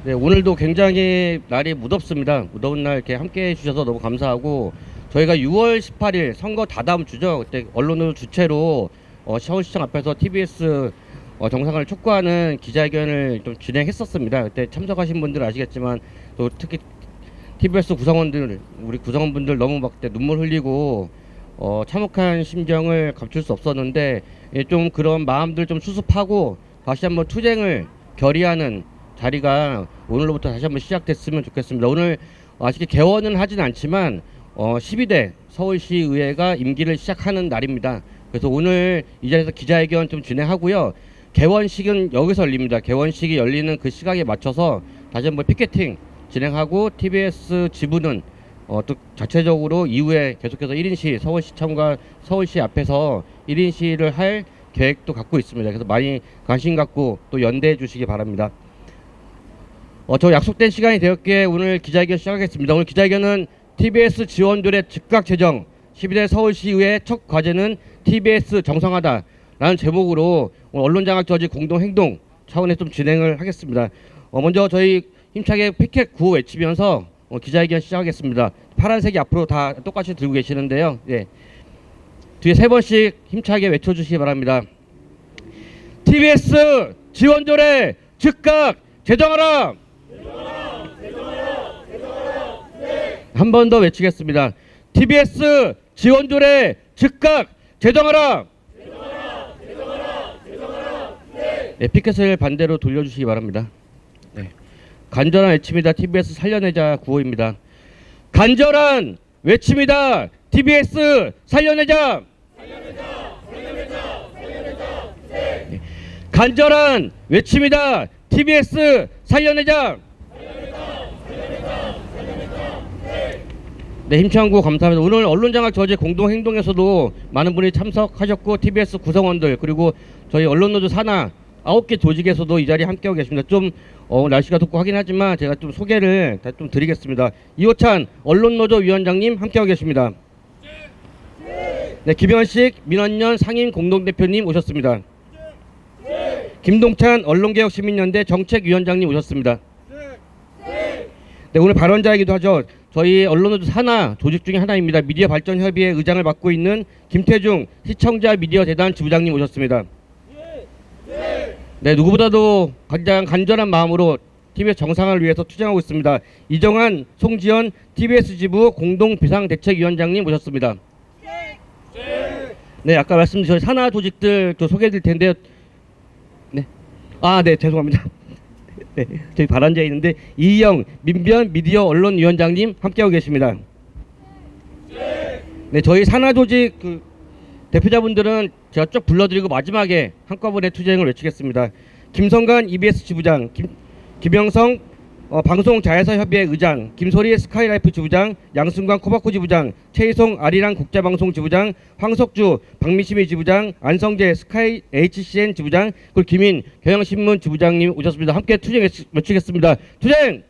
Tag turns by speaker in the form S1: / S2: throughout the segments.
S1: 네, 오늘도 굉장히 날이 무덥습니다. 무더운 날 이렇게 함께 해주셔서 너무 감사하고, 저희가 6월 18일 선거 다다음 주죠. 그때 언론을 주체로 서울시청 앞에서 TBS 정상을 촉구하는 기자회견을 좀 진행했었습니다. 그때 참석하신 분들은 아시겠지만, 또 특히 TBS 구성원들, 우리 구성원분들 너무 막 그때 눈물 흘리고 참혹한 심정을 감출 수 없었는데, 좀 그런 마음들 좀 수습하고 다시 한번 투쟁을 결의하는 자리가 오늘로부터 다시 한번 시작됐으면 좋겠습니다. 오늘 아쉽게 개원은 하진 않지만 12대 서울시의회가 임기를 시작하는 날입니다. 그래서 오늘 이 자리에서 기자회견 좀 진행하고요. 개원식은 여기서 열립니다. 개원식이 열리는 그 시각에 맞춰서 다시 한번 피켓팅 진행하고, TBS 지부는 또 자체적으로 이후에 계속해서 1인 시, 서울시청과 서울시 앞에서 1인 시를 할 계획도 갖고 있습니다. 그래서 많이 관심 갖고 또 연대해 주시기 바랍니다. 저 약속된 시간이 되었기에 오늘 기자회견 시작하겠습니다. 오늘 기자회견은 TBS 지원들의 즉각 제정, 12대 서울시의회 첫 과제는 TBS 정상화다 라는 제목으로 언론장악 저지 공동행동 차원에서 좀 진행을 하겠습니다. 먼저 저희 힘차게 피켓 구호 외치면서 기자회견 시작하겠습니다. 파란색이 앞으로 다 똑같이 들고 계시는데요. 예. 뒤에 3번씩 힘차게 외쳐주시기 바랍니다. TBS 지원조례 즉각 제정하라! 한 번 더 외치겠습니다. TBS 지원조례 즉각 제정하라! 네, 피켓을 반대로 돌려주시기 바랍니다. 네. 간절한 외침이다. TBS 살려내자 구호입니다. 간절한 외침이다. TBS 살려내자. 네. 간절한 외침이다. TBS 살려내자. 네, 힘찬 구호 감사합니다. 오늘 언론장악 저지 공동행동에서도 많은 분이 참석하셨고, TBS 구성원들 그리고 저희 언론노조 산하 9개 조직에서도 이 자리에 함께하고 계십니다. 좀 날씨가 덥고 하긴 하지만 제가 좀 소개를 좀 드리겠습니다. 이호찬 언론노조 위원장님 함께하고 계십니다. 네, 김현식 민원연 상임 공동대표님 오셨습니다. 김동찬 언론개혁시민연대 정책위원장님 오셨습니다. 네, 오늘 발언자이기도 하죠. 저희 언론노조 산하 조직 중에 하나입니다. 미디어발전협의회 의장을 맡고 있는 김태중 시청자 미디어 재단 지부장님 오셨습니다. 네, 누구보다도 가장 간절한 마음으로 TBS 정상을 위해서 투쟁하고 있습니다. 이정한, 송지연 TBS 지부 공동 비상대책위원장님 오셨습니다. 네, 아까 말씀드린 저희 산하 조직들 또 소개해드릴 텐데요. 네, 네, 죄송합니다. 네, 저희 발언자에 있는데 이희영 민변 미디어 언론위원장님 함께하고 계십니다. 네, 저희 산하 조직 대표자분들은 제가 쭉 불러드리고 마지막에 한꺼번에 투쟁을 외치겠습니다. 김성관 EBS 지부장, 김영성 방송자회사협의회 의장, 김소리 스카이라이프 지부장, 양승관 코바코 지부장, 최희송 아리랑 국제방송 지부장, 황석주 박미시미 지부장, 안성재 스카이 HCN 지부장, 그리고 김인 경향신문 지부장님 오셨습니다. 함께 투쟁 외치겠습니다. 투쟁!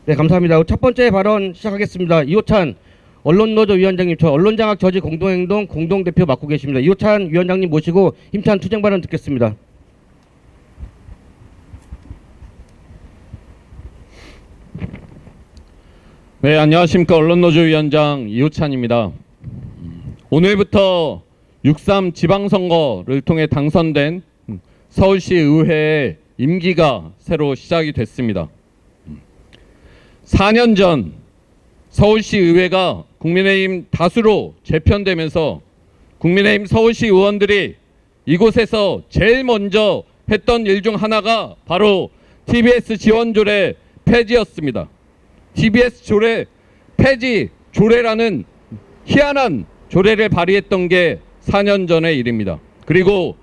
S1: 네, 감사합니다. 첫 번째 발언 시작하겠습니다. 이호찬 언론노조 위원장님, 저 언론장악 저지 공동행동 공동대표 맡고 계십니다. 이호찬 위원장님 모시고 힘찬 투쟁 발언 듣겠습니다.
S2: 네, 안녕하십니까. 언론노조 위원장 이호찬입니다. 오늘부터 6.3 지방선거를 통해 당선된 서울시 의회의 임기가 새로 시작이 됐습니다. 4년 전 서울시 의회가 국민의힘 다수로 재편되면서 국민의힘 서울시 의원들이 이곳에서 제일 먼저 했던 일 중 하나가 바로 TBS 지원조례 폐지였습니다. TBS 조례 폐지 조례라는 희한한 조례를 발의했던 게 4년 전의 일입니다. 그리고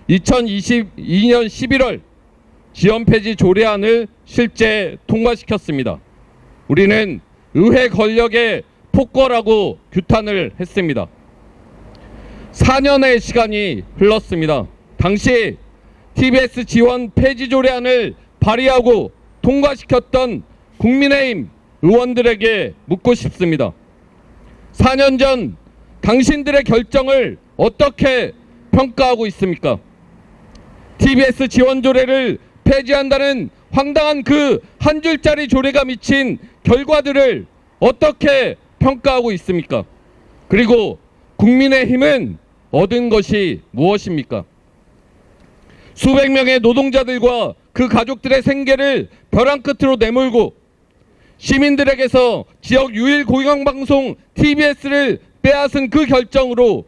S2: 2022년 11월 지원 폐지 조례안을 실제 통과시켰습니다. 우리는 의회 권력의 폭거라고 규탄을 했습니다. 4년의 시간이 흘렀습니다. 당시 TBS 지원 폐지 조례안을 발의하고 통과시켰던 국민의힘 의원들에게 묻고 싶습니다. 4년 전 당신들의 결정을 어떻게 평가하고 있습니까? TBS 지원 조례를 폐지한다는 황당한 그 한 줄짜리 조례가 미친 결과들을 어떻게 평가하고 있습니까? 그리고 국민의힘은 얻은 것이 무엇입니까? 수백 명의 노동자들과 그 가족들의 생계를 벼랑 끝으로 내몰고 시민들에게서 지역 유일 공영방송 TBS를 빼앗은 그 결정으로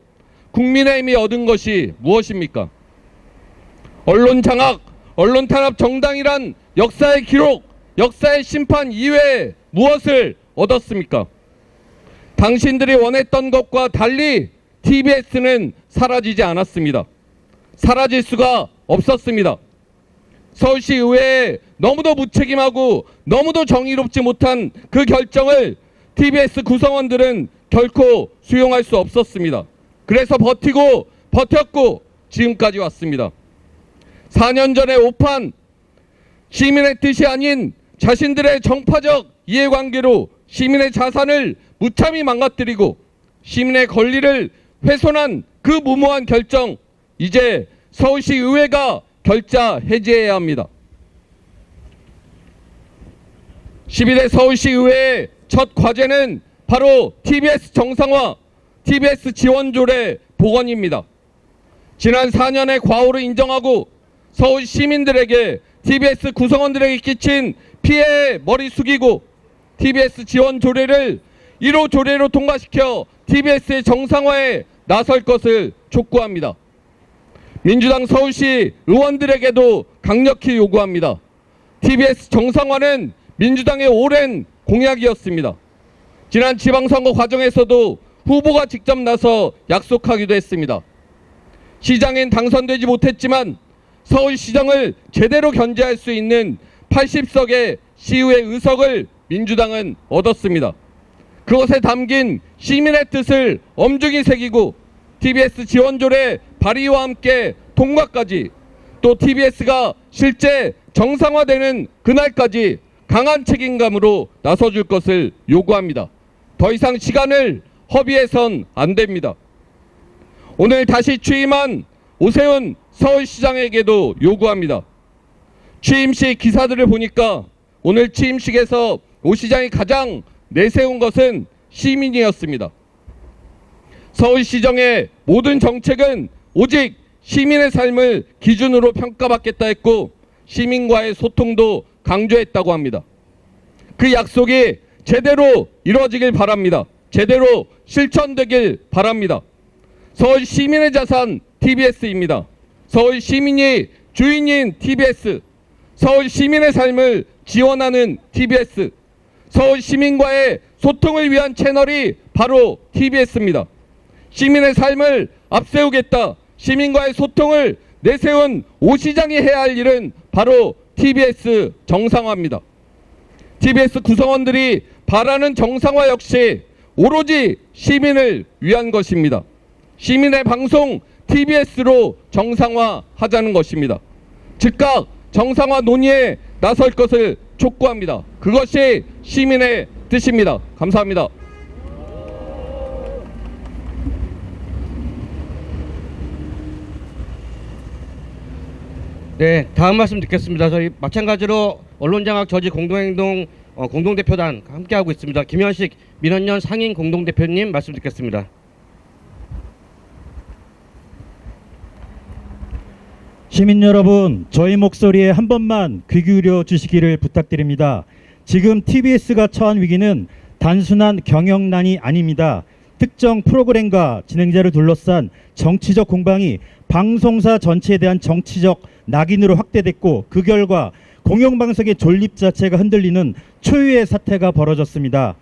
S2: 국민의힘이 얻은 것이 무엇입니까? 언론 장악, 언론 탄압 정당이란 역사의 기록, 역사의 심판 이외에 무엇을 얻었습니까? 당신들이 원했던 것과 달리 TBS는 사라지지 않았습니다. 사라질 수가 없었습니다. 서울시 의회에 너무도 무책임하고 너무도 정의롭지 못한 그 결정을 TBS 구성원들은 결코 수용할 수 없었습니다. 그래서 버티고 버텼고 지금까지 왔습니다. 4년 전에 오판, 시민의 뜻이 아닌 자신들의 정파적 이해관계로 시민의 자산을 무참히 망가뜨리고 시민의 권리를 훼손한 그 무모한 결정, 이제 서울시 의회가 결자 해제해야 합니다. 12대 서울시 의회의 첫 과제는 바로 TBS 정상화, TBS 지원조례 복원입니다. 지난 4년의 과오를 인정하고 서울 시민들에게 TBS 구성원들에게 끼친 피해에 머리 숙이고 TBS 지원 조례를 1호 조례로 통과시켜 TBS의 정상화에 나설 것을 촉구합니다. 민주당 서울시 의원들에게도 강력히 요구합니다. TBS 정상화는 민주당의 오랜 공약이었습니다. 지난 지방선거 과정에서도 후보가 직접 나서 약속하기도 했습니다. 시장엔 당선되지 못했지만 서울시정을 제대로 견제할 수 있는 80석의 시의회 의석을 민주당은 얻었습니다. 그것에 담긴 시민의 뜻을 엄중히 새기고 TBS 지원조례 발의와 함께 통과까지, 또 TBS가 실제 정상화되는 그날까지 강한 책임감으로 나서줄 것을 요구합니다. 더 이상 시간을 허비해선 안 됩니다. 오늘 다시 취임한 오세훈 서울시장에게도 요구합니다. 취임식 기사들을 보니까 오늘 취임식에서 오 시장이 가장 내세운 것은 시민이었습니다. 서울시정의 모든 정책은 오직 시민의 삶을 기준으로 평가받겠다 했고 시민과의 소통도 강조했다고 합니다. 그 약속이 제대로 이루어지길 바랍니다. 제대로 실천되길 바랍니다. 서울 시민의 자산 TBS입니다. 서울 시민이 주인인 TBS, 서울 시민의 삶을 지원하는 TBS, 서울 시민과의 소통을 위한 채널이 바로 TBS입니다. 시민의 삶을 앞세우겠다, 시민과의 소통을 내세운 오 시장이 해야 할 일은 바로 TBS 정상화입니다. TBS 구성원들이 바라는 정상화 역시 오로지 시민을 위한 것입니다. 시민의 방송 TBS로 정상화하자는 것입니다. 즉각 정상화 논의에 나설 것을 촉구합니다. 그것이 시민의 뜻입니다. 감사합니다.
S1: 네, 다음 말씀 듣겠습니다. 저희 마찬가지로 언론장악 저지 공동행동 공동대표단 함께하고 있습니다. 김현식 민원연 상임 공동대표님 말씀 듣겠습니다.
S3: 시민 여러분, 저희 목소리에 한 번만 귀 기울여 주시기를 부탁드립니다. 지금 TBS가 처한 위기는 단순한 경영난이 아닙니다. 특정 프로그램과 진행자를 둘러싼 정치적 공방이 방송사 전체에 대한 정치적 낙인으로 확대됐고 그 결과 공영방송의 존립 자체가 흔들리는 초유의 사태가 벌어졌습니다.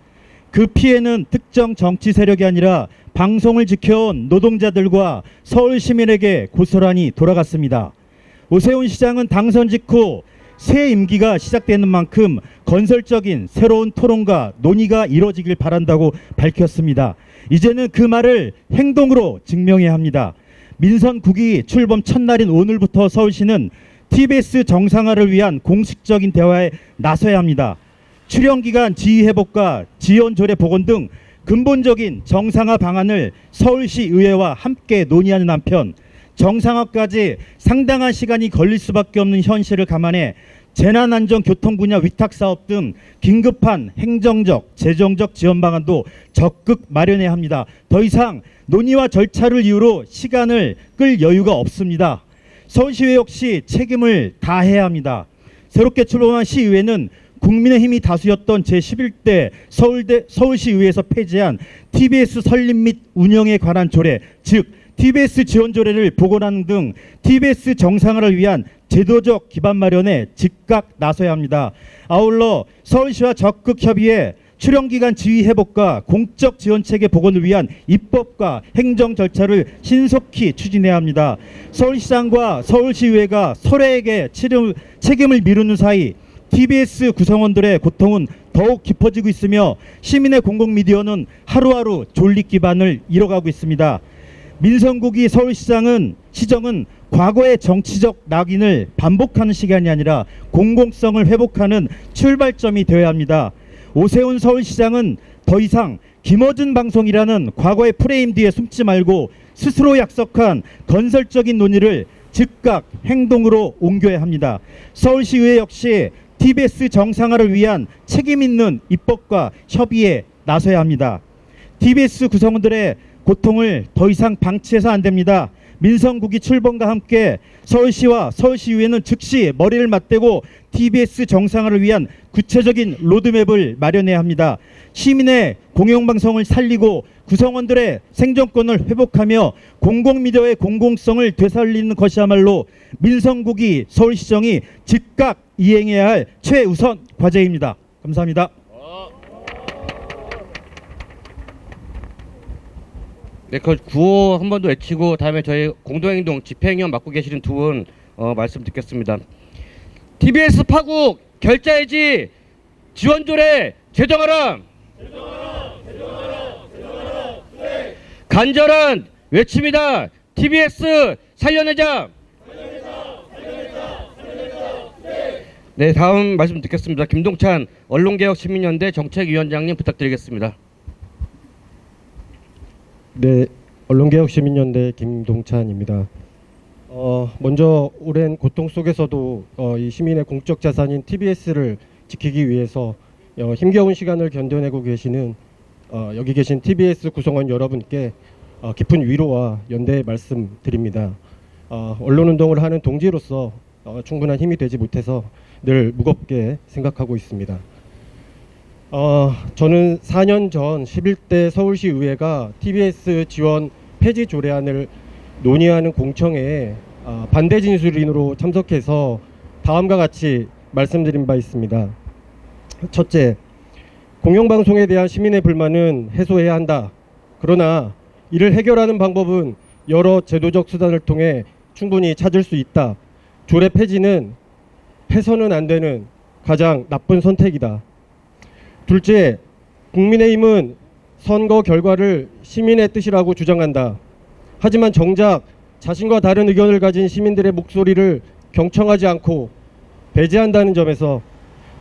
S3: 그 피해는 특정 정치 세력이 아니라 방송을 지켜온 노동자들과 서울 시민에게 고스란히 돌아갔습니다. 오세훈 시장은 당선 직후 새 임기가 시작되는 만큼 건설적인 새로운 토론과 논의가 이뤄지길 바란다고 밝혔습니다. 이제는 그 말을 행동으로 증명해야 합니다. 민선 9기 출범 첫날인 오늘부터 서울시는 TBS 정상화를 위한 공식적인 대화에 나서야 합니다. 출연기간 지휘회복과 지원조례 복원 등 근본적인 정상화 방안을 서울시 의회와 함께 논의하는 한편 정상화까지 상당한 시간이 걸릴 수밖에 없는 현실을 감안해 재난안전교통 분야 위탁사업 등 긴급한 행정적, 재정적 지원 방안도 적극 마련해야 합니다. 더 이상 논의와 절차를 이유로 시간을 끌 여유가 없습니다. 서울시의회 역시 책임을 다해야 합니다. 새롭게 출범한 시의회는 국민의힘이 다수였던 제11대 서울시의회에서 폐지한 TBS 설립 및 운영에 관한 조례, 즉 TBS 지원 조례를 복원하는 등 TBS 정상화를 위한 제도적 기반 마련에 즉각 나서야 합니다. 아울러 서울시와 적극 협의해 출연기간 지위 회복과 공적 지원체계 복원을 위한 입법과 행정 절차를 신속히 추진해야 합니다. 서울시장과 서울시의회가 서로에게 책임을 미루는 사이 TBS 구성원들의 고통은 더욱 깊어지고 있으며 시민의 공공미디어는 하루하루 존립 기반을 잃어가고 있습니다. 민성국이 서울시정은 과거의 정치적 낙인을 반복하는 시간이 아니라 공공성을 회복하는 출발점이 되어야 합니다. 오세훈 서울시장은 더 이상 김어준 방송이라는 과거의 프레임 뒤에 숨지 말고 스스로 약속한 건설적인 논의를 즉각 행동으로 옮겨야 합니다. 서울시의회 역시 TBS 정상화를 위한 책임 있는 입법과 협의에 나서야 합니다. TBS 구성원들의 고통을 더 이상 방치해서 안 됩니다. 민성국이 출범과 함께 서울시와 서울시의회는 즉시 머리를 맞대고 TBS 정상화를 위한 구체적인 로드맵을 마련해야 합니다. 시민의 공영방송을 살리고 구성원들의 생존권을 회복하며 공공미디어의 공공성을 되살리는 것이야말로 민성국이 서울시정이 즉각 이행해야 할 최우선 과제입니다. 감사합니다.
S1: 네, 그 구호 한 번 더 외치고 다음에 저희 공동행동 집행위원 맡고 계시는 두 분 말씀 듣겠습니다. TBS 파국 결자해지 지원조례 제정하라. 간절한 외침이다. TBS 살려내자. 네, 다음 말씀 듣겠습니다. 김동찬 언론개혁시민연대 정책위원장님 부탁드리겠습니다.
S4: 네, 언론개혁시민연대 김동찬입니다. 먼저 오랜 고통 속에서도 이 시민의 공적 자산인 TBS를 지키기 위해서 힘겨운 시간을 견뎌내고 계시는 여기 계신 TBS 구성원 여러분께 깊은 위로와 연대의 말씀드립니다. 언론운동을 하는 동지로서 충분한 힘이 되지 못해서 늘 무겁게 생각하고 있습니다. 저는 4년 전 11대 서울시의회가 TBS 지원 폐지 조례안을 논의하는 공청회에 반대 진술인으로 참석해서 다음과 같이 말씀드린 바 있습니다. 첫째, 공영방송에 대한 시민의 불만은 해소해야 한다. 그러나 이를 해결하는 방법은 여러 제도적 수단을 통해 충분히 찾을 수 있다. 조례 폐지는 해서는 안 되는 가장 나쁜 선택이다. 둘째, 국민의힘은 선거 결과를 시민의 뜻이라고 주장한다. 하지만 정작 자신과 다른 의견을 가진 시민들의 목소리를 경청하지 않고 배제한다는 점에서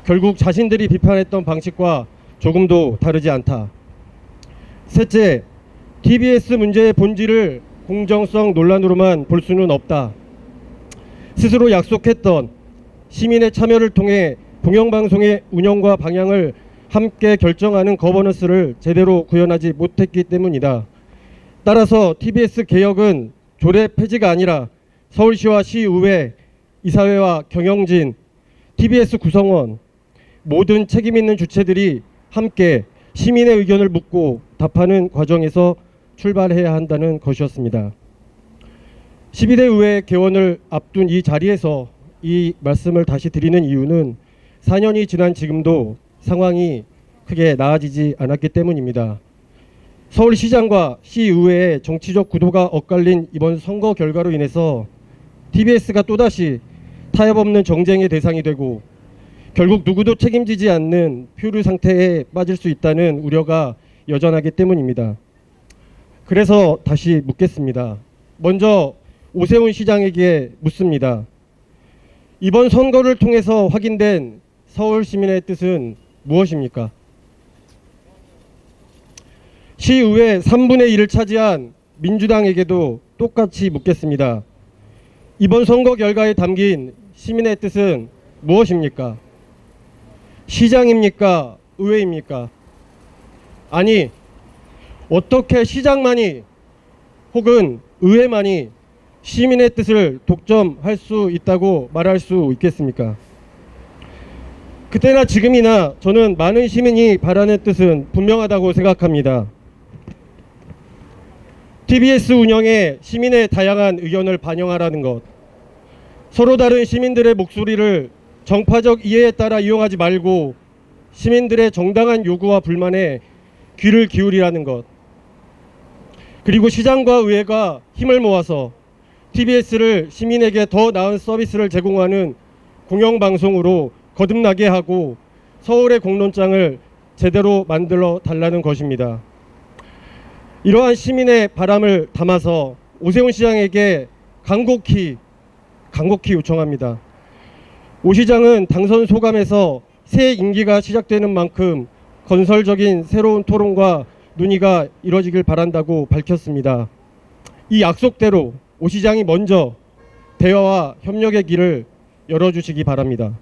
S4: 결국 자신들이 비판했던 방식과 조금도 다르지 않다. 셋째, TBS 문제의 본질을 공정성 논란으로만 볼 수는 없다. 스스로 약속했던 시민의 참여를 통해 공영방송의 운영과 방향을 함께 결정하는 거버넌스를 제대로 구현하지 못했기 때문이다. 따라서 TBS 개혁은 조례 폐지가 아니라 서울시와 시의회, 이사회와 경영진, TBS 구성원, 모든 책임 있는 주체들이 함께 시민의 의견을 묻고 답하는 과정에서 출발해야 한다는 것이었습니다. 12대 의회 개원을 앞둔 이 자리에서 이 말씀을 다시 드리는 이유는 4년이 지난 지금도 상황이 크게 나아지지 않았기 때문입니다. 서울시장과 시의회의 정치적 구도가 엇갈린 이번 선거 결과로 인해서 TBS가 또다시 타협 없는 정쟁의 대상이 되고 결국 누구도 책임지지 않는 표류 상태에 빠질 수 있다는 우려가 여전하기 때문입니다. 그래서 다시 묻겠습니다. 먼저 오세훈 시장에게 묻습니다. 이번 선거를 통해서 확인된 서울 시민의 뜻은 무엇입니까? 시의회 3분의 1을 차지한 민주당에게도 똑같이 묻겠습니다. 이번 선거 결과에 담긴 시민의 뜻은 무엇입니까? 시장입니까? 의회입니까? 아니, 어떻게 시장만이 혹은 의회만이 시민의 뜻을 독점할 수 있다고 말할 수 있겠습니까? 그때나 지금이나 저는 많은 시민이 바라는 뜻은 분명하다고 생각합니다. TBS 운영에 시민의 다양한 의견을 반영하라는 것, 서로 다른 시민들의 목소리를 정파적 이해에 따라 이용하지 말고 시민들의 정당한 요구와 불만에 귀를 기울이라는 것, 그리고 시장과 의회가 힘을 모아서 TBS를 시민에게 더 나은 서비스를 제공하는 공영방송으로 거듭나게 하고 서울의 공론장을 제대로 만들어 달라는 것입니다. 이러한 시민의 바람을 담아서 오세훈 시장에게 간곡히 요청합니다. 오 시장은 당선 소감에서 새 임기가 시작되는 만큼 건설적인 새로운 토론과 논의가 이뤄지길 바란다고 밝혔습니다. 이 약속대로 오 시장이 먼저 대화와 협력의 길을 열어주시기 바랍니다.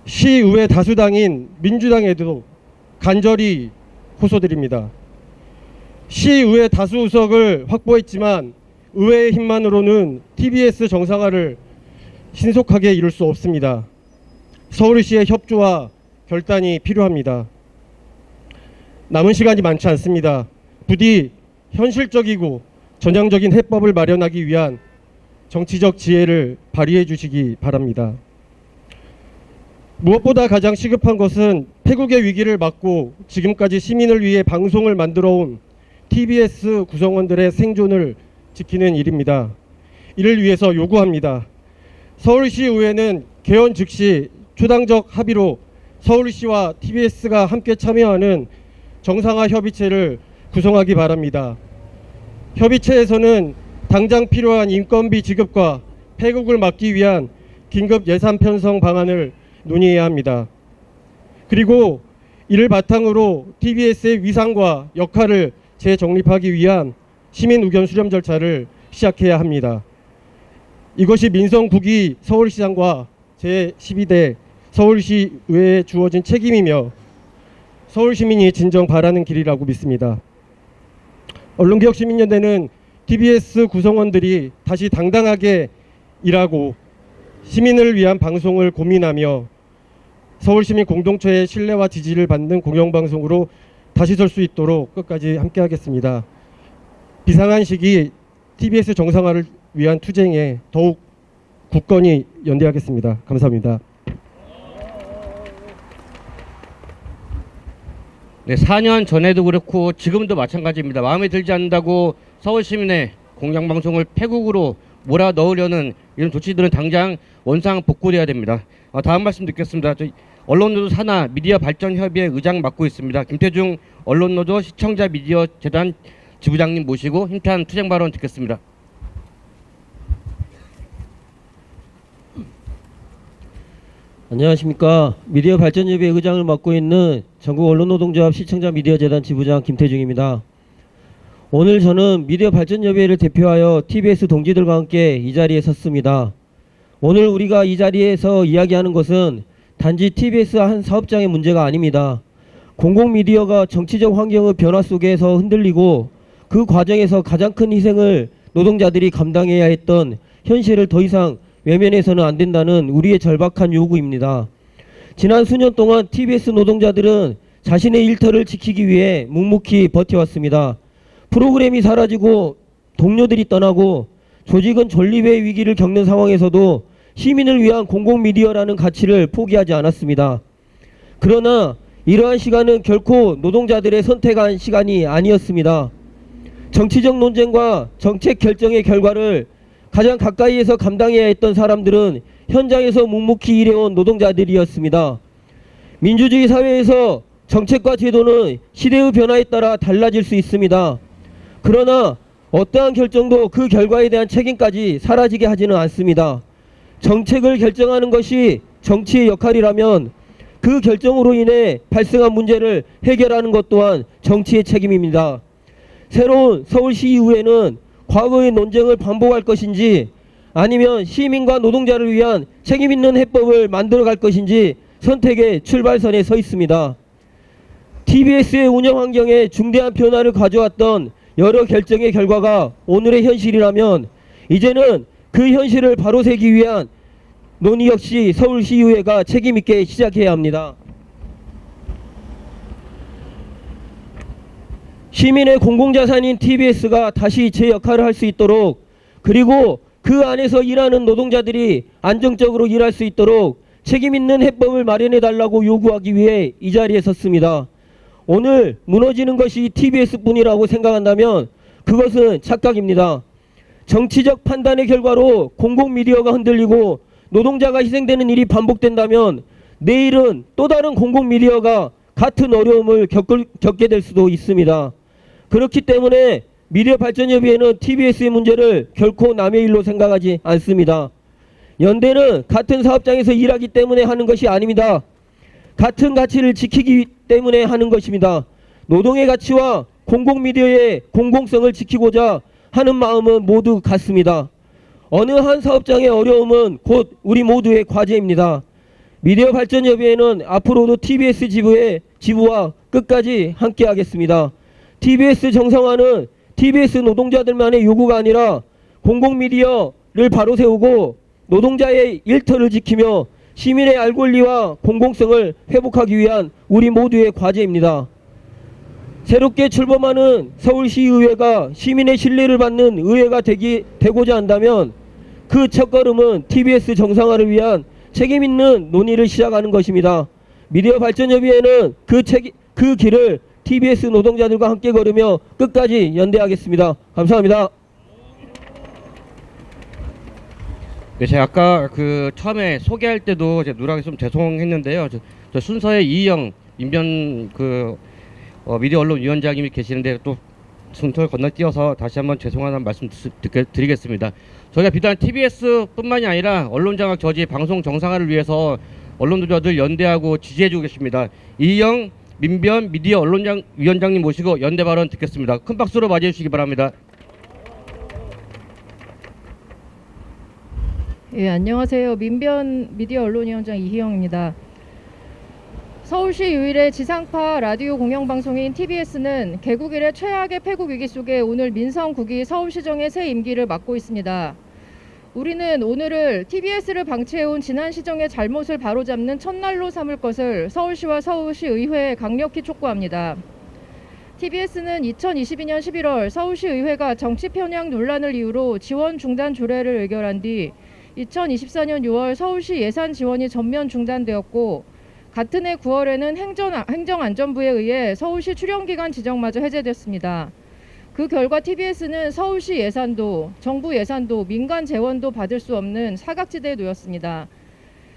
S4: 시의회 다수당인 민주당에도 간절히 호소드립니다. 시의회 다수 의석을 확보했지만 의회의 힘만으로는 TBS 정상화를 신속하게 이룰 수 없습니다. 서울시의 협조와 결단이 필요합니다. 남은 시간이 많지 않습니다. 부디 현실적이고 전향적인 해법을 마련하기 위한 정치적 지혜를 발휘해 주시기 바랍니다. 무엇보다 가장 시급한 것은 패국의 위기를 막고 지금까지 시민을 위해 방송을 만들어온 TBS 구성원들의 생존을 지키는 일입니다. 이를 위해서 요구합니다. 서울시의회는 개원 즉시 초당적 합의로 서울시와 TBS가 함께 참여하는 정상화 협의체를 구성하기 바랍니다. 협의체에서는 당장 필요한 인건비 지급과 패국을 막기 위한 긴급 예산 편성 방안을 논의해야 합니다. 그리고 이를 바탕으로 TBS의 위상과 역할을 재정립하기 위한 시민 의견 수렴 절차를 시작해야 합니다. 이것이 민선 9기 서울시장과 제12대 서울시의회에 주어진 책임이며 서울시민이 진정 바라는 길이라고 믿습니다. 언론개혁시민연대는 TBS 구성원들이 다시 당당하게 일하고 시민을 위한 방송을 고민하며 서울시민 공동체의 신뢰와 지지를 받는 공영방송으로 다시 설 수 있도록 끝까지 함께하겠습니다. 비상한 시기 TBS 정상화를 위한 투쟁에 더욱 굳건히 연대하겠습니다. 감사합니다.
S1: 네, 4년 전에도 그렇고 지금도 마찬가지입니다. 마음에 들지 않는다고 서울 시민의 공영방송을 패국으로 몰아넣으려는 이런 조치들은 당장 원상 복구돼야 됩니다. 다음 말씀 듣겠습니다. 언론노조 산하 미디어 발전 협의회 의장 맡고 있습니다. 김태중 언론노조 시청자 미디어 재단 지부장님 모시고 힘찬 투쟁 발언 듣겠습니다.
S5: 안녕하십니까. 미디어 발전협의회 의장을 맡고 있는 전국 언론노동조합 시청자 미디어 재단 지부장 김태중입니다. 오늘 저는 미디어 발전협의회를 대표하여 TBS 동지들과 함께 이 자리에 섰습니다. 오늘 우리가 이 자리에서 이야기하는 것은 단지 TBS 한 사업장의 문제가 아닙니다. 공공미디어가 정치적 환경의 변화 속에서 흔들리고 그 과정에서 가장 큰 희생을 노동자들이 감당해야 했던 현실을 더 이상 외면해서는 안 된다는 우리의 절박한 요구입니다. 지난 수년 동안 TBS 노동자들은 자신의 일터를 지키기 위해 묵묵히 버텨왔습니다. 프로그램이 사라지고 동료들이 떠나고 조직은 존립의 위기를 겪는 상황에서도 시민을 위한 공공미디어라는 가치를 포기하지 않았습니다. 그러나 이러한 시간은 결코 노동자들의 선택한 시간이 아니었습니다. 정치적 논쟁과 정책 결정의 결과를 가장 가까이에서 감당해야 했던 사람들은 현장에서 묵묵히 일해온 노동자들이었습니다. 민주주의 사회에서 정책과 제도는 시대의 변화에 따라 달라질 수 있습니다. 그러나 어떠한 결정도 그 결과에 대한 책임까지 사라지게 하지는 않습니다. 정책을 결정하는 것이 정치의 역할이라면 그 결정으로 인해 발생한 문제를 해결하는 것 또한 정치의 책임입니다. 새로운 서울시의회는 과거의 논쟁을 반복할 것인지 아니면 시민과 노동자를 위한 책임 있는 해법을 만들어 갈 것인지 선택의 출발선에 서 있습니다. TBS의 운영 환경에 중대한 변화를 가져왔던 여러 결정의 결과가 오늘의 현실이라면 이제는 그 현실을 바로세기 위한 논의 역시 서울시의회가 책임있게 시작해야 합니다. 시민의 공공자산인 TBS가 다시 제 역할을 할 수 있도록, 그리고 그 안에서 일하는 노동자들이 안정적으로 일할 수 있도록 책임있는 해법을 마련해달라고 요구하기 위해 이 자리에 섰습니다. 오늘 무너지는 것이 TBS뿐이라고 생각한다면 그것은 착각입니다. 정치적 판단의 결과로 공공미디어가 흔들리고 노동자가 희생되는 일이 반복된다면 내일은 또 다른 공공미디어가 같은 어려움을 겪게 될 수도 있습니다. 그렇기 때문에 미디어발전협의회는 TBS의 문제를 결코 남의 일로 생각하지 않습니다. 연대는 같은 사업장에서 일하기 때문에 하는 것이 아닙니다. 같은 가치를 지키기 때문에 하는 것입니다. 노동의 가치와 공공미디어의 공공성을 지키고자 하는 마음은 모두 같습니다. 어느 한 사업장의 어려움은 곧 우리 모두의 과제입니다. 미디어발전협의회는 앞으로도 TBS 지부와 끝까지 함께하겠습니다. TBS 정상화는 TBS 노동자들만의 요구가 아니라 공공미디어를 바로 세우고 노동자의 일터를 지키며 시민의 알 권리와 공공성을 회복하기 위한 우리 모두의 과제입니다. 새롭게 출범하는 서울시의회가 시민의 신뢰를 받는 의회가 되고자 한다면 그 첫걸음은 TBS 정상화를 위한 책임있는 논의를 시작하는 것입니다. 미디어발전협의회는 그 길을 TBS 노동자들과 함께 걸으며 끝까지 연대하겠습니다. 감사합니다.
S1: 네, 제가 아까 처음에 소개할 때도 제가 누락이 좀 죄송했는데요. 저 순서에 이희영 민변 미디어 언론 위원장님이 계시는데 또 순서를 건너뛰어서 다시 한번 죄송하다는 말씀 드리겠습니다. 저희가 비단 TBS뿐만이 아니라 언론장악 저지 방송 정상화를 위해서 언론 노조들 연대하고 지지해주고 계십니다. 이희영 민변 미디어 언론장 위원장님 모시고 연대 발언 듣겠습니다. 큰 박수로 맞이해 주시기 바랍니다.
S6: 예, 안녕하세요. 민변 미디어 언론위원장 이희영입니다. 서울시 유일의 지상파 라디오 공영방송인 TBS는 개국 이래 최악의 패국 위기 속에 오늘 민선 9기 서울시정의 새 임기를 맡고 있습니다. 우리는 오늘을 TBS를 방치해온 지난 시정의 잘못을 바로잡는 첫날로 삼을 것을 서울시와 서울시의회에 강력히 촉구합니다. TBS는 2022년 11월 서울시의회가 정치 편향 논란을 이유로 지원 중단 조례를 의결한 뒤 2024년 6월 서울시 예산 지원이 전면 중단되었고 같은 해 9월에는 행정안전부에 의해 서울시 출연기관 지정마저 해제됐습니다. 그 결과 TBS는 서울시 예산도, 정부 예산도, 민간 재원도 받을 수 없는 사각지대에 놓였습니다.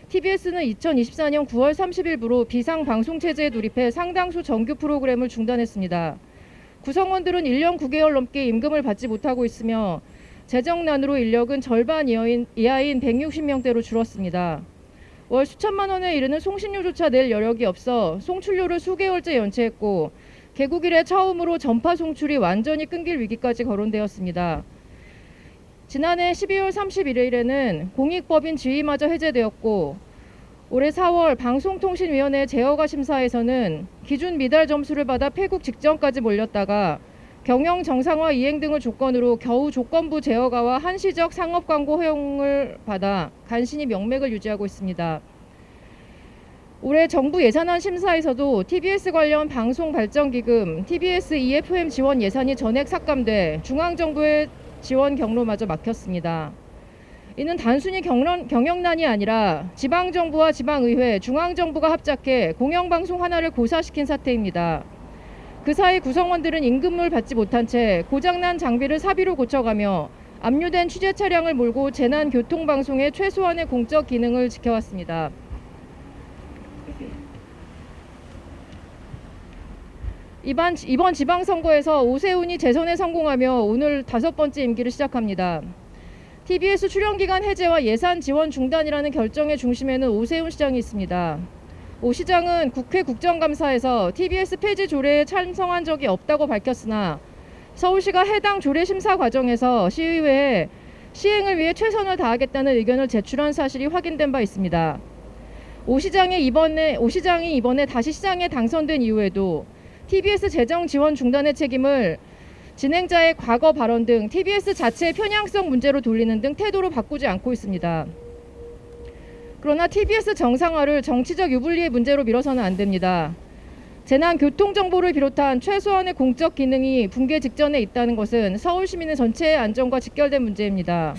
S6: TBS는 2024년 9월 30일부로 비상방송체제에 돌입해 상당수 정규 프로그램을 중단했습니다. 구성원들은 1년 9개월 넘게 임금을 받지 못하고 있으며 재정난으로 인력은 절반 이하인 160명대로 줄었습니다. 월 수천만 원에 이르는 송신료조차 낼 여력이 없어 송출료를 수개월째 연체했고 개국 이래 처음으로 전파 송출이 완전히 끊길 위기까지 거론되었습니다. 지난해 12월 31일에는 공익법인 지위마저 해제되었고 올해 4월 방송통신위원회 제허가 심사에서는 기준 미달 점수를 받아 폐국 직전까지 몰렸다가 경영 정상화 이행 등을 조건으로 겨우 조건부 제허가와 한시적 상업 광고 허용을 받아 간신히 명맥을 유지하고 있습니다. 올해 정부 예산안 심사에서도 TBS 관련 방송발전기금, TBS EFM 지원 예산이 전액 삭감돼 중앙정부의 지원 경로마저 막혔습니다. 이는 단순히 경영난이 아니라 지방정부와 지방의회, 중앙정부가 합작해 공영방송 하나를 고사시킨 사태입니다. 그 사이 구성원들은 임금을 받지 못한 채 고장난 장비를 사비로 고쳐가며 압류된 취재 차량을 몰고 재난교통방송의 최소한의 공적 기능을 지켜왔습니다. 이번 지방선거에서 오세훈이 재선에 성공하며 오늘 5번째 임기를 시작합니다. TBS 출연기간 해제와 예산 지원 중단이라는 결정의 중심에는 오세훈 시장이 있습니다. 오 시장은 국회 국정감사에서 TBS 폐지 조례에 찬성한 적이 없다고 밝혔으나 서울시가 해당 조례 심사 과정에서 시의회에 시행을 위해 최선을 다하겠다는 의견을 제출한 사실이 확인된 바 있습니다. 오 시장이 이번에 다시 시장에 당선된 이후에도 TBS 재정 지원 중단의 책임을 진행자의 과거 발언 등 TBS 자체의 편향성 문제로 돌리는 등 태도로 바꾸지 않고 있습니다. 그러나 TBS 정상화를 정치적 유불리의 문제로 미뤄서는 안 됩니다. 재난 교통정보를 비롯한 최소한의 공적 기능이 붕괴 직전에 있다는 것은 서울 시민의 전체의 안전과 직결된 문제입니다.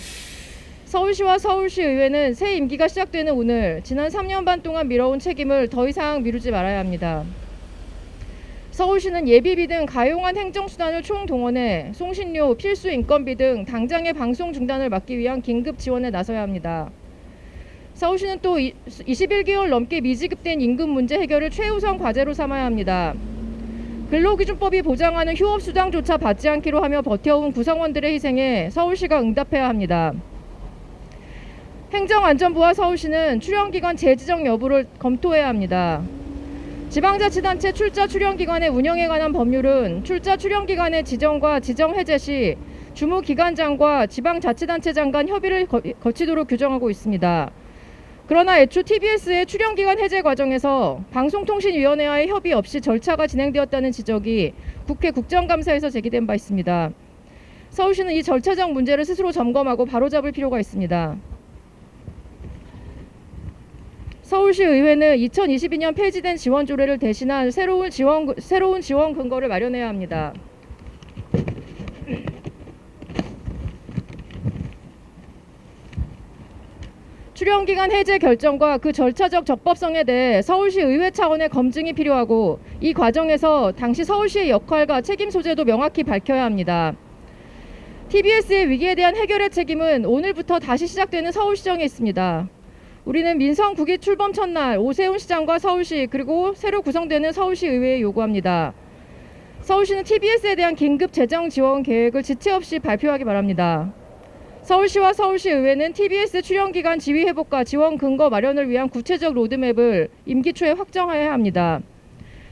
S6: 서울시와 서울시의회는 새 임기가 시작되는 오늘 지난 3년 반 동안 미뤄온 책임을 더 이상 미루지 말아야 합니다. 서울시는 예비비 등 가용한 행정수단을 총동원해 송신료, 필수 인건비 등 당장의 방송 중단을 막기 위한 긴급 지원에 나서야 합니다. 서울시는 또 21개월 넘게 미지급된 임금 문제 해결을 최우선 과제로 삼아야 합니다. 근로기준법이 보장하는 휴업수당조차 받지 않기로 하며 버텨온 구성원들의 희생에 서울시가 응답해야 합니다. 행정안전부와 서울시는 출연기관 재지정 여부를 검토해야 합니다. 지방자치단체 출자 출연기관의 운영에 관한 법률은 출자 출연기관의 지정과 지정 해제 시 주무기관장과 지방자치단체장 간 협의를 거치도록 규정하고 있습니다. 그러나 애초 TBS의 출연기관 해제 과정에서 방송통신위원회와의 협의 없이 절차가 진행되었다는 지적이 국회 국정감사에서 제기된 바 있습니다. 서울시는 이 절차적 문제를 스스로 점검하고 바로잡을 필요가 있습니다. 서울시의회는 2022년 폐지된 지원 조례를 대신한 새로운 지원 근거를 마련해야 합니다. 출연기간 해제 결정과 그 절차적 적법성에 대해 서울시 의회 차원의 검증이 필요하고 이 과정에서 당시 서울시의 역할과 책임 소재도 명확히 밝혀야 합니다. TBS의 위기에 대한 해결의 책임은 오늘부터 다시 시작되는 서울시정에 있습니다. 우리는 민선 9기 출범 첫날 오세훈 시장과 서울시 그리고 새로 구성되는 서울시 의회에 요구합니다. 서울시는 TBS에 대한 긴급 재정 지원 계획을 지체 없이 발표하기 바랍니다. 서울시와 서울시의회는 TBS 출연기간 지위 회복과 지원 근거 마련을 위한 구체적 로드맵을 임기 초에 확정해야 합니다.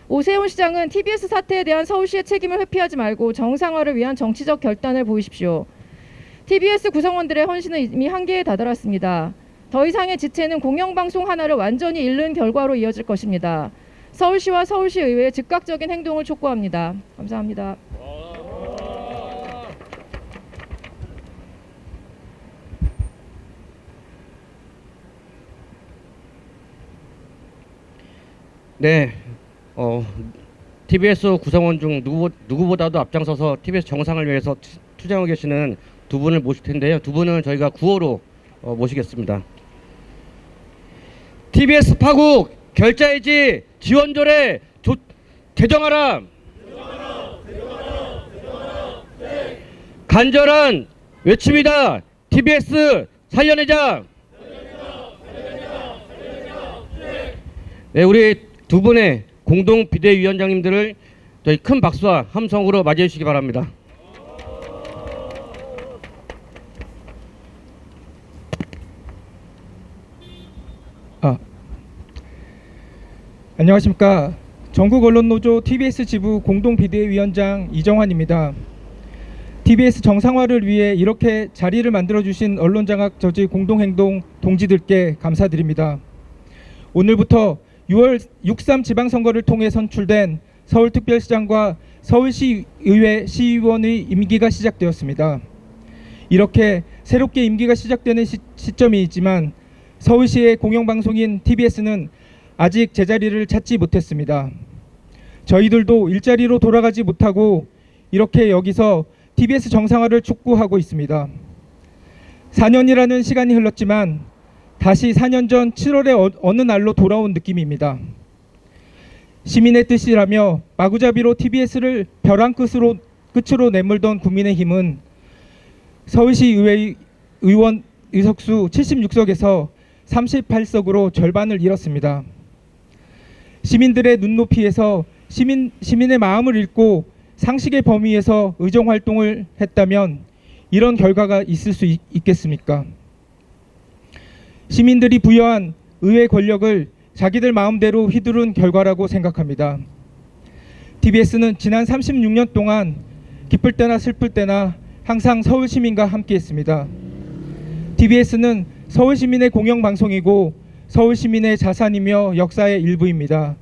S6: 오세훈 시장은 TBS 사태에 대한 서울시의 책임을 회피하지 말고 정상화를 위한 정치적 결단을 보이십시오. TBS 구성원들의 헌신은 이미 한계에 다다랐습니다. 더 이상의 지체는 공영방송 하나를 완전히 잃는 결과로 이어질 것입니다. 서울시와 서울시의회의 즉각적인 행동을 촉구합니다. 감사합니다.
S1: 네, TBS 구성원 중 누구보다도 앞장서서 TBS 정상을 위해서 투쟁하고 계시는 두 분을 모실 텐데요. 두 분은 저희가 구호로 모시겠습니다. TBS 파국 결자해지 지원조례 제정하라. 간절한 외침이다. TBS 살려내자. 네, 우리 두 분의 공동 비대위원장님들을 저희 큰 박수와 함성으로 맞이해 주시기 바랍니다.
S7: 안녕하십니까. 전국언론노조 TBS 지부 공동 비대위원장 이정환입니다. TBS 정상화를 위해 이렇게 자리를 만들어주신 언론장악 저지 공동행동 동지들께 감사드립니다. 오늘부터 6월 6.3 지방선거를 통해 선출된 서울특별시장과 서울시의회 시의원의 임기가 시작되었습니다. 이렇게 새롭게 임기가 시작되는 시점이 있지만 서울시의 공영방송인 TBS는 아직 제자리를 찾지 못했습니다. 저희들도 일자리로 돌아가지 못하고 이렇게 여기서 TBS 정상화를 촉구하고 있습니다. 4년이라는 시간이 흘렀지만 다시 4년 전 7월의 어느 날로 돌아온 느낌입니다. 시민의 뜻이라며 마구잡이로 TBS를 벼랑 끝으로 내몰던 국민의힘은 서울시의회 의원 의석수 76석에서 38석으로 절반을 잃었습니다. 시민들의 눈높이에서 시민의 마음을 읽고 상식의 범위에서 의정활동을 했다면 이런 결과가 있을 수 있겠습니까? 시민들이 부여한 의회 권력을 자기들 마음대로 휘두른 결과라고 생각합니다. TBS는 지난 36년 동안 기쁠 때나 슬플 때나 항상 서울 시민과 함께했습니다. TBS는 서울 시민의 공영방송이고 서울 시민의 자산이며 역사의 일부입니다.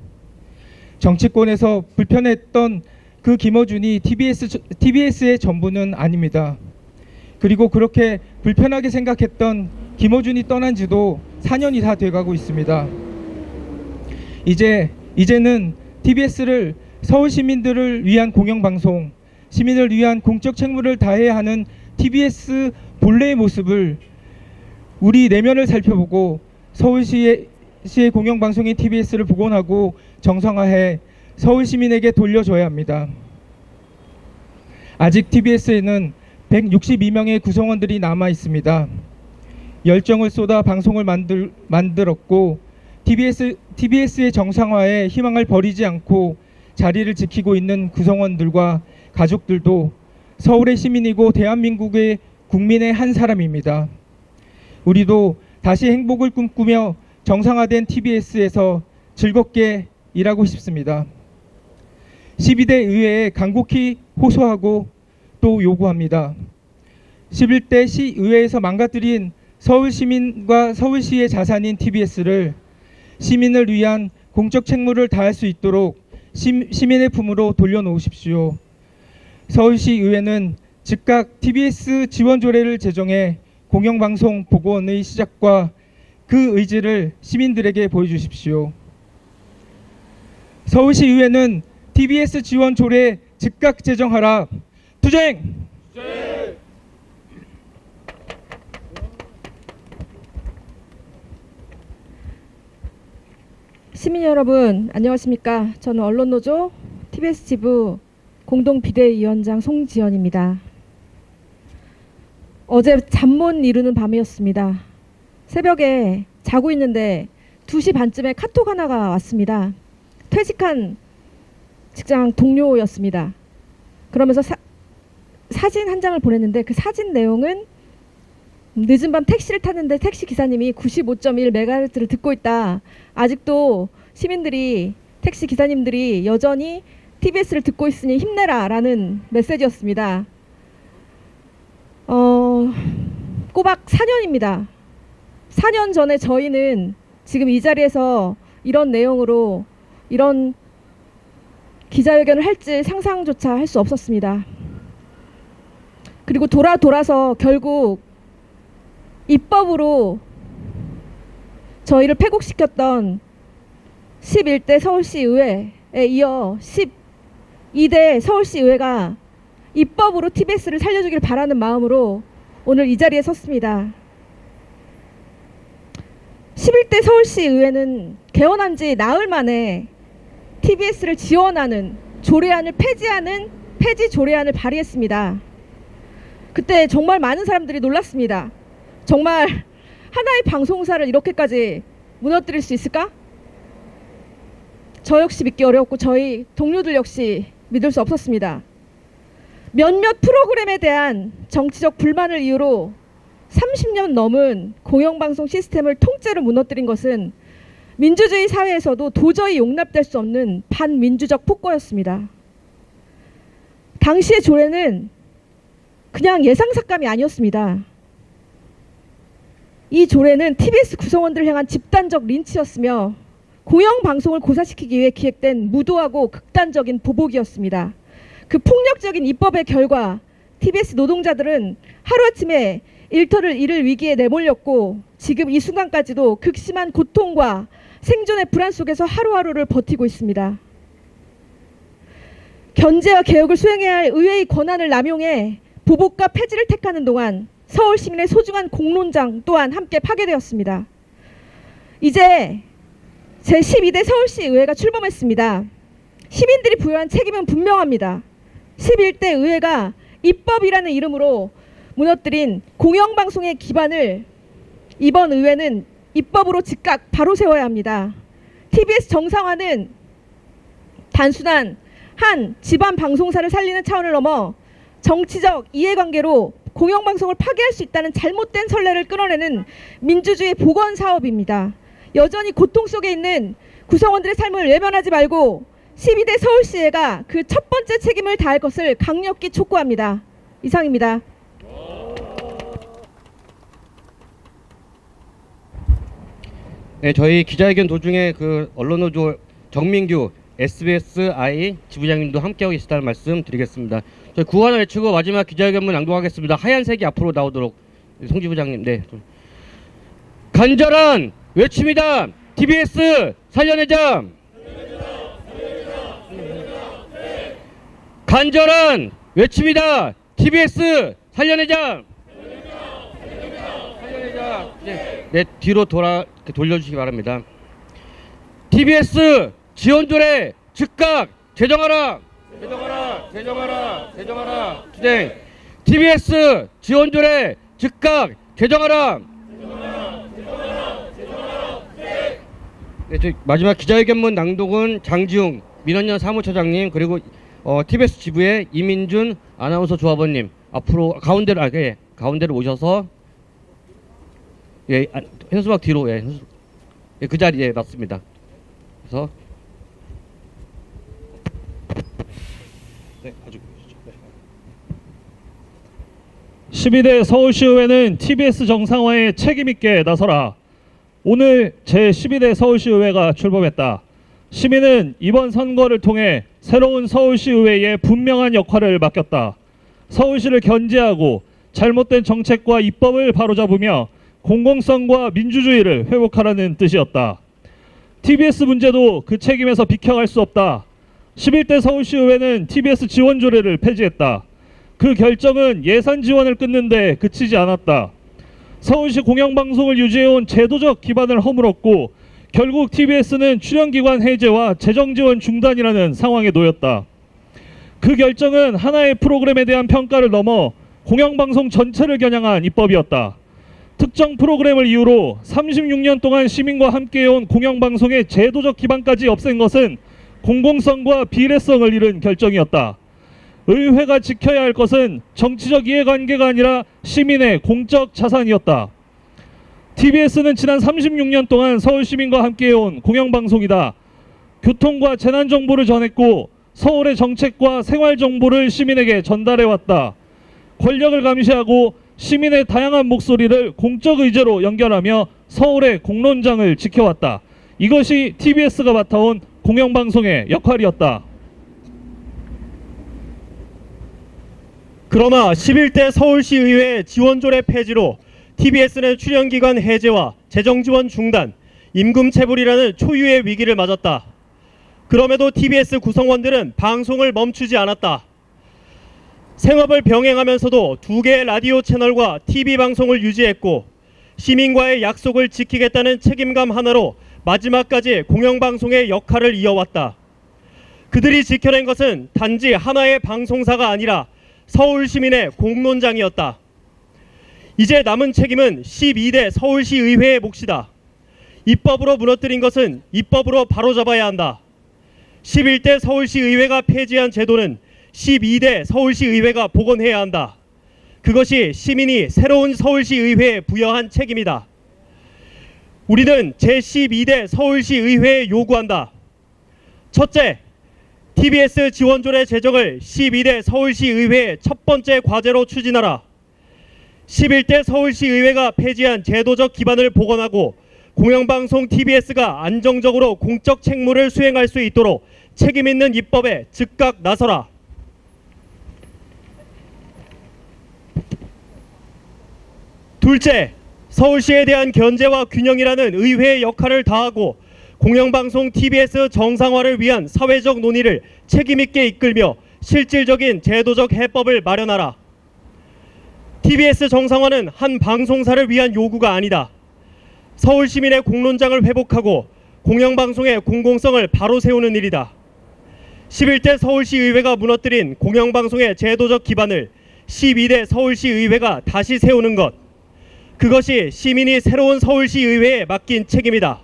S7: 정치권에서 불편했던 그 김어준이 TBS의 전부는 아닙니다. 그리고 그렇게 불편하게 생각했던 김어준이 떠난 지도 4년이 다 돼가고 있습니다. 이제는 TBS를 서울 시민들을 위한 공영방송, 시민을 위한 공적 책무를 다해야 하는 TBS 본래의 모습을 우리 내면을 살펴보고 서울시의 공영방송인 TBS를 복원하고 정상화해 서울 시민에게 돌려줘야 합니다. 아직 TBS에는 162명의 구성원들이 남아 있습니다. 열정을 쏟아 방송을 만들었고 TBS의 정상화에 희망을 버리지 않고 자리를 지키고 있는 구성원들과 가족들도 서울의 시민이고 대한민국의 국민의 한 사람입니다. 우리도 다시 행복을 꿈꾸며 정상화된 TBS에서 즐겁게 일하고 싶습니다. 12대 의회에 간곡히 호소하고 또 요구합니다. 11대 시의회에서 망가뜨린 서울 시민과 서울시의 자산인 TBS를 시민을 위한 공적 책무를 다할 수 있도록 시민의 품으로 돌려놓으십시오. 서울시의회는 즉각 TBS 지원 조례를 제정해 공영방송 복원의 시작과 그 의지를 시민들에게 보여주십시오. 서울시의회는 TBS 지원 조례 즉각 제정하라. 투쟁!
S6: 시민 여러분 안녕하십니까? 저는 언론노조 TBS 지부 공동 비대위원장 송지연입니다. 어제 잠 못 이루는 밤이었습니다. 새벽에 자고 있는데 2시 반쯤에 카톡 하나가 왔습니다. 퇴직한 직장 동료였습니다. 그러면서 사진 한 장을 보냈는데 그 사진 내용은 늦은 밤 택시를 탔는데 택시 기사님이 95.1MHz를 듣고 있다. 아직도 시민들이 택시 기사님들이 여전히 TBS를 듣고 있으니 힘내라 라는 메시지였습니다. 꼬박 4년입니다. 4년 전에 저희는 지금 이 자리에서 이런 내용으로 이런 기자회견을 할지 상상조차 할 수 없었습니다. 그리고 돌아서 결국 입법으로 저희를 폐국시켰던 11대 서울시의회에 이어 12대 서울시의회가 입법으로 TBS를 살려주길 바라는 마음으로 오늘 이 자리에 섰습니다. 11대 서울시의회는 개원한 지 나흘 만에 TBS를 지원하는 조례안을 폐지하는 폐지 조례안을 발의했습니다. 그때 정말 많은 사람들이 놀랐습니다. 정말 하나의 방송사를 이렇게까지 무너뜨릴 수 있을까? 저 역시 믿기 어려웠고 저희 동료들 역시 믿을 수 없었습니다. 몇몇 프로그램에 대한 정치적 불만을 이유로 30년 넘은 공영방송 시스템을 통째로 무너뜨린 것은 민주주의 사회에서도 도저히 용납될 수 없는 반민주적 폭거였습니다. 당시의 조례는 그냥 예상삭감이 아니었습니다. 이 조례는 TBS 구성원들을 향한 집단적 린치였으며 공영방송을 고사시키기 위해 기획된 무도하고 극단적인 보복이었습니다. 그 폭력적인 입법의 결과 TBS 노동자들은 하루아침에 일터를 잃을 위기에 내몰렸고 지금 이 순간까지도 극심한 고통과 생존의 불안 속에서 하루하루를 버티고 있습니다. 견제와 개혁을 수행해야 할 의회의 권한을 남용해 보복과 폐지를 택하는 동안 서울 시민의 소중한 공론장 또한 함께 파괴되었습니다. 이제 제12대 서울시의회가 출범했습니다. 시민들이 부여한 책임은 분명합니다. 11대 의회가 입법이라는 이름으로 무너뜨린 공영방송의 기반을 이번 의회는 입법으로 즉각 바로 세워야 합니다. TBS 정상화는 단순한 한 집안 방송사를 살리는 차원을 넘어 정치적 이해관계로 공영방송을 파괴할 수 있다는 잘못된 선례를 끊어내는 민주주의 복원 사업입니다. 여전히 고통 속에 있는 구성원들의 삶을 외면하지 말고 12대 서울시의회가 그 첫 번째 책임을 다할 것을 강력히 촉구합니다. 이상입니다.
S1: 네, 저희 기자회견 도중에 그 언론노조 정민규 SBSI 지부장님도 함께하고 계시다는 말씀 드리겠습니다. 저희 구호하나 외치고 마지막 기자회견문 낭독하겠습니다. 하얀색이 앞으로 나오도록 송 지부장님. 네. 간절한 외침이다. TBS 살려내자. 간절한 외침이다. TBS 살려내자. 살려내자. 네, 뒤로 돌려주시기 바랍니다. TBS 지원조례 즉각 제정하라. 제정하라. 투쟁. TBS 지원조례 즉각 제정하라. 네, 저희 마지막 기자회견문 낭독은 장지웅 민원연 사무처장님 그리고 TBS 지부의 이민준 아나운서 조합원님 앞으로 가운데로 오셔서 현수막 뒤로 그 자리에 놨습니다. 그래서
S8: 12대 서울시의회는 TBS 정상화에 책임있게 나서라. 오늘 제12대 서울시의회가 출범했다. 시민은 이번 선거를 통해 새로운 서울시의회에 분명한 역할을 맡겼다. 서울시를 견제하고 잘못된 정책과 입법을 바로잡으며 공공성과 민주주의를 회복하라는 뜻이었다. TBS 문제도 그 책임에서 비켜갈 수 없다. 11대 서울시의회는 TBS 지원 조례를 폐지했다. 그 결정은 예산 지원을 끊는 데 그치지 않았다. 서울시 공영방송을 유지해온 제도적 기반을 허물었고 결국 TBS는 출연기관 해제와 재정지원 중단이라는 상황에 놓였다. 그 결정은 하나의 프로그램에 대한 평가를 넘어 공영방송 전체를 겨냥한 입법이었다. 특정 프로그램을 이유로 36년 동안 시민과 함께해온 공영방송의 제도적 기반까지 없앤 것은 공공성과 비례성을 잃은 결정이었다. 의회가 지켜야 할 것은 정치적 이해관계가 아니라 시민의 공적 자산이었다. TBS는 지난 36년 동안 서울 시민과 함께해온 공영방송이다. 교통과 재난정보를 전했고 서울의 정책과 생활정보를 시민에게 전달해왔다. 권력을 감시하고 시민의 다양한 목소리를 공적 의제로 연결하며 서울의 공론장을 지켜왔다. 이것이 TBS가 맡아온 공영방송의 역할이었다.
S4: 그러나 11대 서울시의회 지원조례 폐지로 TBS는 출연기관 해제와 재정지원 중단, 임금체불이라는 초유의 위기를 맞았다. 그럼에도 TBS 구성원들은 방송을 멈추지 않았다. 생업을 병행하면서도 2개의 라디오 채널과 TV 방송을 유지했고 시민과의 약속을 지키겠다는 책임감 하나로 마지막까지 공영방송의 역할을 이어왔다. 그들이 지켜낸 것은 단지 하나의 방송사가 아니라 서울 시민의 공론장이었다. 이제 남은 책임은 12대 서울시의회의 몫이다. 입법으로 무너뜨린 것은 입법으로 바로잡아야 한다. 11대 서울시의회가 폐지한 제도는 12대 서울시의회가 복원해야 한다. 그것이 시민이 새로운 서울시의회에 부여한 책임이다. 우리는 제12대 서울시의회에 요구한다. 첫째, TBS 지원조례 제정을 12대 서울시의회의 첫 번째 과제로 추진하라. 11대 서울시의회가 폐지한 제도적 기반을 복원하고 공영방송 TBS가 안정적으로 공적 책무를 수행할 수 있도록 책임있는 입법에 즉각 나서라. 둘째, 서울시에 대한 견제와 균형이라는 의회의 역할을 다하고 공영방송 TBS 정상화를 위한 사회적 논의를 책임있게 이끌며 실질적인 제도적 해법을 마련하라. TBS 정상화는 한 방송사를 위한 요구가 아니다. 서울 시민의 공론장을 회복하고 공영방송의 공공성을 바로 세우는 일이다. 11대 서울시의회가 무너뜨린 공영방송의 제도적 기반을 12대 서울시의회가 다시 세우는 것, 그것이 시민이 새로운 서울시의회에 맡긴 책임이다.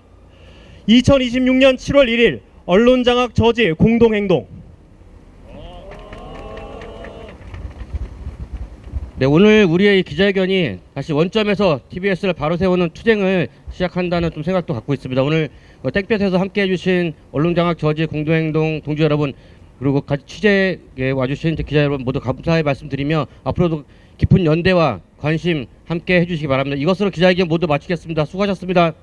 S4: 2026년 7월 1일 언론장악 저지 공동행동.
S1: 네, 오늘 우리의 기자회견이 다시 원점에서 TBS를 바로 세우는 투쟁을 시작한다는 좀 생각도 갖고 있습니다. 오늘 땡볕에서 함께해 주신 언론장악 저지 공동행동 동지 여러분, 그리고 같이 취재에 와주신 기자 여러분 모두 감사의 말씀드리며 앞으로도 깊은 연대와 관심 함께 해주시기 바랍니다. 이것으로 기자회견 모두 마치겠습니다. 수고하셨습니다.